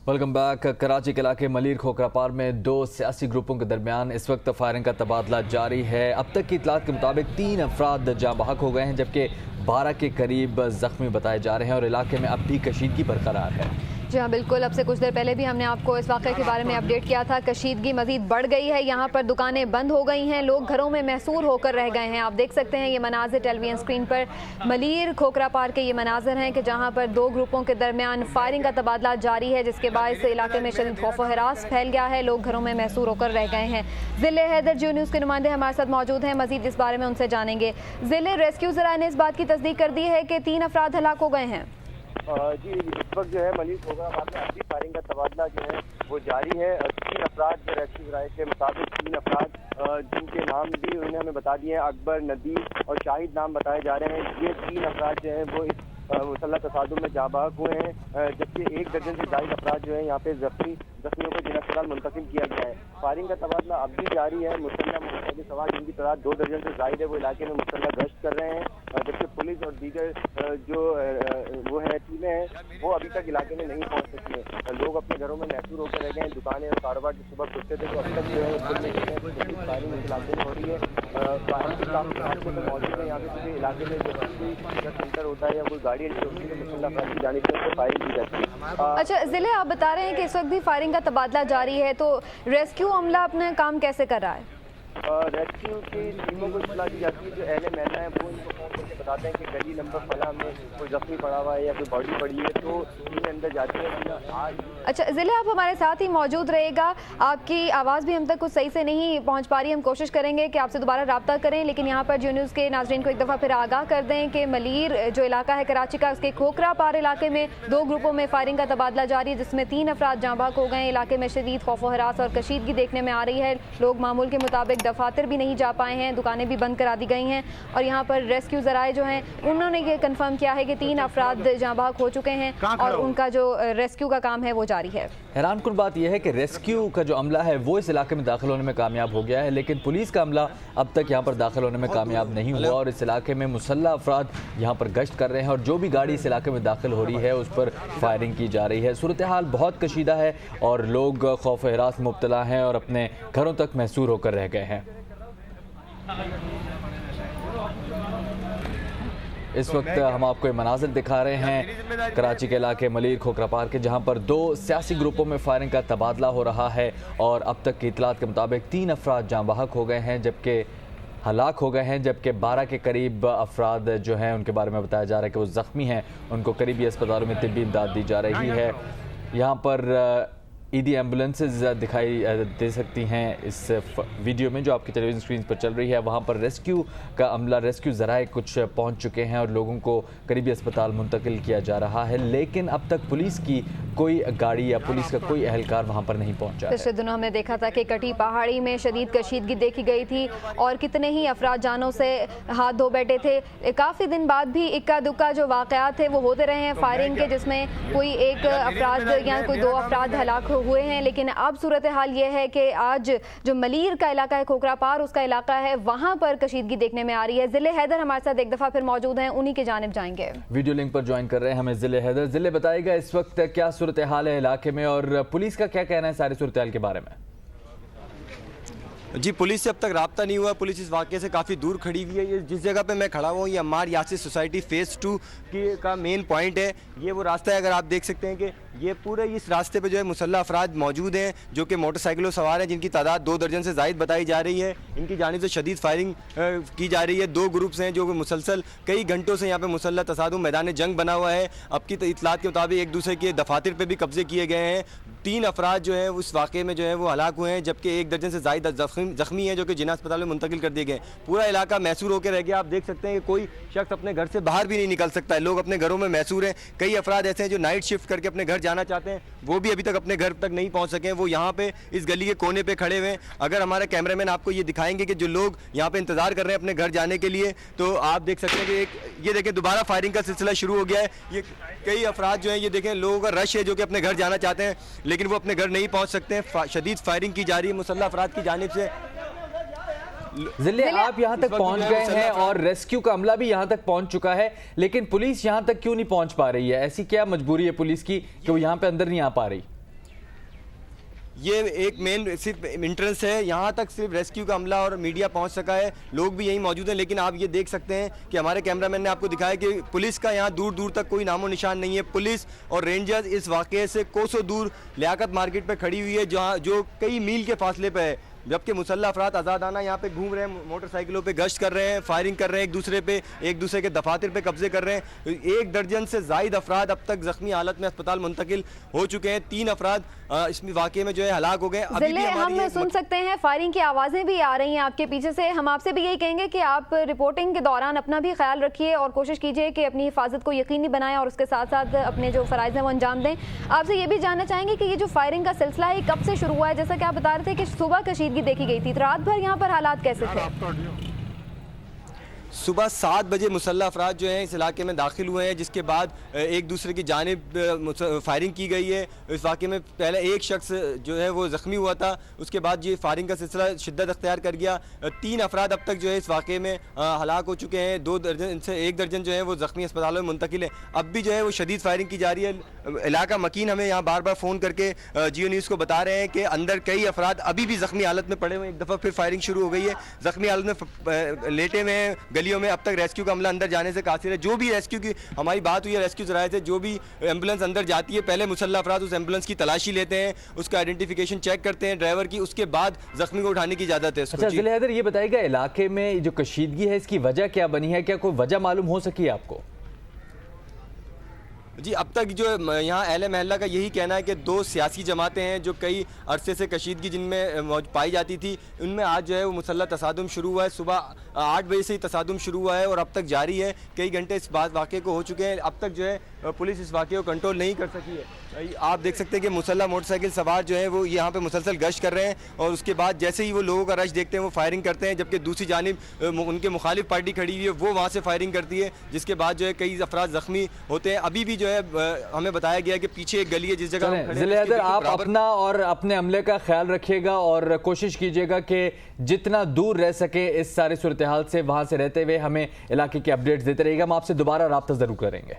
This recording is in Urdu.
Welcome back. کراچی کے علاقے ملیر کھوکھرا پار میں دو سیاسی گروپوں کے درمیان اس وقت فائرنگ کا تبادلہ جاری ہے۔ اب تک کی اطلاعات کے مطابق 3 افراد جاں بحق ہو گئے ہیں جبکہ 12 کے قریب زخمی بتائے جا رہے ہیں اور علاقے میں اب بھی کشیدگی برقرار ہے۔ جی ہاں بالکل، اب سے کچھ دیر پہلے بھی ہم نے آپ کو اس واقعے کے بارے میں اپڈیٹ کیا تھا۔ کشیدگی مزید بڑھ گئی ہے، یہاں پر دکانیں بند ہو گئی ہیں، لوگ گھروں میں محصور ہو کر رہ گئے ہیں۔ آپ دیکھ سکتے ہیں یہ مناظر ٹیلی ویژن اسکرین پر ملیر کھوکھرا پار کے یہ مناظر ہیں کہ جہاں پر 2 گروپوں کے درمیان فائرنگ کا تبادلہ جاری ہے، جس کے باعث علاقے میں شدید خوف و ہراس پھیل گیا ہے، لوگ گھروں میں محصور ہو کر رہ گئے ہیں۔ ضلع حیدر جیو نیوز کے نمائندے ہمارے ساتھ موجود ہیں، مزید اس بارے میں ان سے جانیں گے۔ ضلع ریسکیو ذرائع نے اس بات کی تصدیق کر دی ہے کہ 3 افراد ہلاک ہو گئے ہیں۔ جی اس وقت جو ہے ملیر کھوکھرا پار میں ابھی فائرنگ کا تبادلہ جو ہے وہ جاری ہے۔ 3 افراد جو ریسکیو ذرائع کے مطابق 3 افراد جن کے نام بھی انہوں نے ہمیں بتا دیے ہیں، اکبر، ندیم اور شاہد نام بتائے جا رہے ہیں۔ یہ 3 افراد جو ہیں وہ اس مسلح تصادم میں جاں بحق ہوئے ہیں، جبکہ 1 درجن سے زائد افراد جو ہیں یہاں پہ زخمیوں کو ضلع اسپتال منتقل کیا گیا ہے۔ فائرنگ کا تبادلہ اب بھی جاری ہے۔ مسلح موٹر سوار جن کی تعداد 2 درجن سے زائد ہے وہ علاقے میں مسلح گشت کر رہے ہیں، جبکہ پولیس اور دیگر جو وہ ہے ٹیمیں ہیں وہ ابھی تک علاقے میں نہیں پہنچ سکی ہیں۔ لوگ اپنے گھروں میں محصور ہو کر رہ گئے ہیں، دکانیں اور کاروبار جو صبح کھلتے تھے تو اب تک جو ہے فائرنگ اس علاقے میں ہو رہی ہے۔ فائرنگ کے کام موجود ہے یہاں پہ علاقے میں جو کوئی سینٹر ہوتا ہے یا کوئی گاڑی ہوتی ہے مسلح افراد کی جانب سے فائرنگ کی جاتی ہے۔ اچھا ضلع، آپ بتا رہے ہیں کہ اس وقت بھی فائرنگ کا تبادلہ جاری ہے، تو ریسکیو عملہ اپنا کام کیسے کر رہا ہے؟ ریسکیو کی ٹیموں کو اطلاع دی جاتی ہے، جو اہل محلہ ہیں وہ ان کو فون کر کے بتاتے ہیں کہ گلی نمبر فلاں میں کوئی زخمی پڑا ہوا ہے یا کوئی باڈی پڑی ہے، تو ٹیمیں اندر جاتی ہیں۔ اچھا ضلع، آپ ہمارے ساتھ ہی موجود رہے گا، آپ کی آواز بھی ہم تک کچھ صحیح سے نہیں پہنچ پا رہی، ہم کوشش کریں گے کہ آپ سے دوبارہ رابطہ کریں، لیکن یہاں پر جیو نیوز کے ناظرین کو ایک دفعہ پھر آگاہ کر دیں کہ ملیر جو علاقہ ہے کراچی کا، اس کے کھوکھرا پار علاقے میں 2 گروپوں میں فائرنگ کا تبادلہ جاری ہے، جس میں 3 افراد جاں بحق ہو گئے ہیں۔ علاقے میں شدید خوف و ہراس اور کشیدگی دیکھنے میں آ رہی ہے، لوگ معمول کے مطابق دفاتر بھی نہیں جا پائے ہیں، دکانیں بھی بند کرا دی گئی ہیں، اور یہاں پر ریسکیو ذرائع جو ہیں انہوں نے یہ کنفرم کیا ہے کہ 3 افراد جاں بحق ہو چکے ہیں اور ان کا جو ریسکیو کا کام ہے وہ جاری ہے۔ حیران کن بات یہ ہے کہ ریسکیو کا جو عملہ ہے وہ اس علاقے میں داخل ہونے میں کامیاب ہو گیا ہے، لیکن پولیس کا عملہ اب تک یہاں پر داخل ہونے میں کامیاب نہیں ہوا، اور اس علاقے میں مسلح افراد یہاں پر گشت کر رہے ہیں اور جو بھی گاڑی اس علاقے میں داخل ہو رہی ہے اس پر فائرنگ کی جا رہی ہے۔ صورتحال بہت کشیدہ ہے اور لوگ خوف و ہراس میں مبتلا ہیں اور اپنے گھروں تک محصور ہو کر رہ گئے ہیں۔ اس وقت ہم آپ کو یہ مناظر دکھا رہے ہیں کراچی کے علاقے ملیر کھوکھرا پار کے، جہاں پر 2 سیاسی گروپوں میں فائرنگ کا تبادلہ ہو رہا ہے اور اب تک کی اطلاعات کے مطابق 3 افراد جاں بحق ہو گئے ہیں جبکہ ہلاک ہو گئے ہیں، جبکہ 12 کے قریب افراد جو ہیں ان کے بارے میں بتایا جا رہا ہے کہ وہ زخمی ہیں، ان کو قریبی اسپتالوں میں طبی امداد دی جا رہی ہے۔ یہاں پر ایدی ایمبولینسز دکھائی دے سکتی ہیں اس ویڈیو میں جو آپ کی ٹیلی ویژن اسکرین پر چل رہی ہے، وہاں پر ریسکیو کا عملہ، ریسکیو ذرائع کچھ پہنچ چکے ہیں اور لوگوں کو قریبی اسپتال منتقل کیا جا رہا ہے، لیکن اب تک پولیس کی کوئی گاڑی یا پولیس کا کوئی اہلکار وہاں پر نہیں پہنچا ہے۔ پچھلے دنوں ہم نے دیکھا تھا کہ کٹی پہاڑی میں شدید کشیدگی دیکھی گئی تھی اور کتنے ہی افراد جانوں سے ہاتھ دھو بیٹھے تھے۔ کافی دن بعد بھی اکا دکا جو واقعات تھے وہ ہوتے رہے ہیں فائرنگ کے، جس میں کوئی 1 افراد یا کوئی 2 افراد ہلاک ہوئے ہیں، لیکن اب صورتحال یہ ہے کہ آج جو ملیر کا علاقہ ہے کھوکھرا پار، اس کا علاقہ ہے، وہاں پر کشیدگی دیکھنے میں آ رہی ہے۔ ضلع حیدر ہمارے ساتھ ایک دفعہ پھر موجود ہیں، انہی کی جانب جائیں گے۔ ویڈیو لنک پر جوائن کر رہے ہیں ہمیں ضلع حیدر۔ ضلع بتائے گا اس وقت کیا صورتحال ہے علاقے میں اور پولیس کا کیا کہنا ہے ساری صورتحال کے بارے میں؟ جی پولیس سے اب تک رابطہ نہیں ہوا، پولیس اس واقعے سے کافی دور کھڑی ہوئی ہے۔ یہ جس جگہ پہ میں کھڑا ہوں یہ عمار یاسر سوسائٹی فیز 2 کا مین پوائنٹ ہے۔ یہ وہ راستہ ہے، اگر آپ دیکھ سکتے ہیں کہ یہ پورے اس راستے پہ جو ہے مسلح افراد موجود ہیں جو کہ موٹر سائیکلوں سوار ہیں، جن کی تعداد 2 درجن سے زائد بتائی جا رہی ہے۔ ان کی جانب سے شدید فائرنگ کی جا رہی ہے۔ 2 گروپس ہیں جو کہ مسلسل کئی گھنٹوں سے یہاں پہ مسلح تصادم میدان جنگ بنا ہوا ہے۔ اب کی اطلاعات کے مطابق ایک دوسرے کے دفاتر پہ بھی قبضے کیے گئے ہیں۔ 3 افراد جو ہیں اس واقعے میں جو ہے وہ ہلاک ہوئے ہیں، جبکہ 1 درجن سے زائد زخمی ہیں جو کہ جناح اسپتال میں منتقل کر دیے گئے۔ پورا علاقہ محصور ہو کے رہ گیا۔ آپ دیکھ سکتے ہیں کہ کوئی شخص اپنے گھر سے باہر بھی نہیں نکل سکتا ہے، لوگ اپنے گھروں میں محصور ہیں۔ کئی افراد ایسے ہیں جو نائٹ شفٹ کر کے اپنے گھر جانا چاہتے ہیں، وہ بھی ابھی تک اپنے گھر تک نہیں پہنچ سکے ہیں، وہ یہاں پہ اس گلی کے کونے پہ کھڑے ہوئے ہیں۔ اگر ہمارا کیمرہ مین آپ کو یہ دکھائیں گے کہ جو لوگ یہاں پہ انتظار کر رہے ہیں اپنے گھر جانے کے لیے، تو آپ دیکھ سکتے ہیں کہ یہ دیکھیں دوبارہ فائرنگ کا سلسلہ شروع ہو گیا ہے۔ یہ کئی افراد جو ہیں، یہ دیکھیں لوگوں کا رش ہے جو کہ اپنے گھر جانا چاہتے ہیں لیکن وہ اپنے گھر نہیں پہنچ سکتے ہیں۔ شدید فائرنگ کی جا رہی ہے مسلح افراد کی جانب سے۔ ضلع آپ یہاں تک پہنچ گئے ہیں اور ریسکیو کا عملہ بھی یہاں تک پہنچ چکا ہے، لیکن پولیس یہاں تک کیوں نہیں پہنچ پا رہی ہے؟ ایسی کیا مجبوری ہے پولیس کی کہ وہ یہاں پہ اندر نہیں آ پا رہی؟ یہ ایک مین صرف انٹرنس ہے, یہاں تک صرف ریسکیو کا عملہ اور میڈیا پہنچ سکا ہے, لوگ بھی یہیں موجود ہیں. لیکن آپ یہ دیکھ سکتے ہیں کہ ہمارے کیمرہ مین نے آپ کو دکھایا کہ پولیس کا یہاں دور دور تک کوئی نام و نشان نہیں ہے. پولیس اور رینجرز اس واقعے سے کوسوں دور لیاقت مارکیٹ پہ کھڑی ہوئی ہے, جہاں جو کئی میل کے فاصلے پہ ہے, جبکہ مسلح افراد آزادانہ یہاں پہ گھوم رہے ہیں, موٹر سائیکلوں پہ گشت کر رہے ہیں, فائرنگ کر رہے ہیں ایک دوسرے پہ, ایک دوسرے کے دفاتر پہ قبضے کر رہے ہیں. 1 درجن سے زائد افراد اب تک زخمی حالت میں اسپتال منتقل ہو چکے ہیں. 3 افراد اس واقعے میں جو ہے ہلاک ہو گئے. ابھی بھی ہم سن سکتے ہیں فائرنگ کی آوازیں بھی آ رہی ہیں آپ کے پیچھے سے. ہم آپ سے بھی یہی کہیں گے کہ آپ رپورٹنگ کے دوران اپنا بھی خیال رکھیے اور کوشش کیجیے کہ اپنی حفاظت کو یقینی بنائیں اور اس کے ساتھ ساتھ اپنے جو فرائض ہیں وہ انجام دیں. آپ سے یہ بھی جاننا چاہیں گے کہ یہ جو فائرنگ کا سلسلہ ہے کب سے شروع ہوا ہے؟ جیسا کہ آپ بتا رہے تھے کہ صبح کشیدگی دیکھی گئی تھی, رات بھر یہاں پر حالات کیسے تھے؟ صبح 7 بجے مسلح افراد جو ہیں اس علاقے میں داخل ہوئے ہیں, جس کے بعد ایک دوسرے کی جانب فائرنگ کی گئی ہے. اس واقعے میں پہلے ایک شخص جو ہے وہ زخمی ہوا تھا, اس کے بعد یہ فائرنگ کا سلسلہ شدت اختیار کر گیا. 3 افراد اب تک جو ہے اس واقعے میں ہلاک ہو چکے ہیں, 2 درجن سے 1 درجن جو ہے وہ زخمی اسپتالوں میں منتقل ہیں. اب بھی جو ہے وہ شدید فائرنگ کی جا رہی ہے. علاقہ مکین ہمیں یہاں بار بار فون کر کے جیو نیوز کو بتا رہے ہیں کہ اندر کئی افراد ابھی بھی زخمی حالت میں پڑے ہوئے ہیں. ایک دفعہ پھر فائرنگ شروع ہو گئی ہے, زخمی حالت میں لیٹے ہوئے ہیں گلیوں میں. اب تک ریسکیو کا عملہ اندر جانے سے قاصر ہے. جو بھی ریسکیو کی ہماری بات ہوئی ہے ریسکیو ذرائع سے, جو بھی ایمبولینس اندر جاتی ہے پہلے مسلح افراد اس ایمبولینس کی تلاشی لیتے ہیں, اس کا آئیڈینٹیفیکیشن چیک کرتے ہیں ڈرائیور کی, اس کے بعد زخمی کو اٹھانے کی اجازت ہے. اچھا ضلع حیدر, یہ بتائے گا علاقے میں جو کشیدگی ہے اس کی وجہ کیا بنی ہے؟ کیا کوئی وجہ معلوم ہو سکی ہے آپ کو؟ جی اب تک جو یہاں اہل محلہ کا یہی کہنا ہے کہ 2 سیاسی جماعتیں ہیں جو کئی عرصے سے کشیدگی جن میں پائی جاتی تھی, ان میں آج جو ہے وہ مسلح تصادم شروع ہوا ہے. صبح 8 بجے سے ہی تصادم شروع ہوا ہے اور اب تک جاری ہے. کئی گھنٹے اس واقعے کو ہو چکے ہیں. اب تک جو ہے پولیس اس واقعے کو کنٹرول نہیں کر سکی ہے. آپ دیکھ سکتے ہیں کہ مسلح موٹر سائیکل سوار جو ہے وہ یہاں پہ مسلسل گشت کر رہے ہیں, اور اس کے بعد جیسے ہی وہ لوگوں کا رش دیکھتے ہیں وہ فائرنگ کرتے ہیں, جبکہ دوسری جانب ان کے مخالف پارٹی کھڑی ہوئی ہے وہ وہاں سے فائرنگ کرتی ہے, جس کے بعد جو ہے کئی افراد زخمی ہوتے ہیں. ابھی بھی جو ہے ہمیں بتایا گیا کہ پیچھے ایک گلی ہے جس جگہ ضلع حیدر, آپ اپنا اور اپنے عملے کا خیال رکھیے گا اور کوشش کیجیے گا کہ جتنا دور رہ سکے اس ساری صورتحال سے وہاں سے رہتے ہوئے ہمیں علاقے کی اپڈیٹس دیتے رہیے گا. ہم آپ سے دوبارہ رابطہ ضرور کریں گے.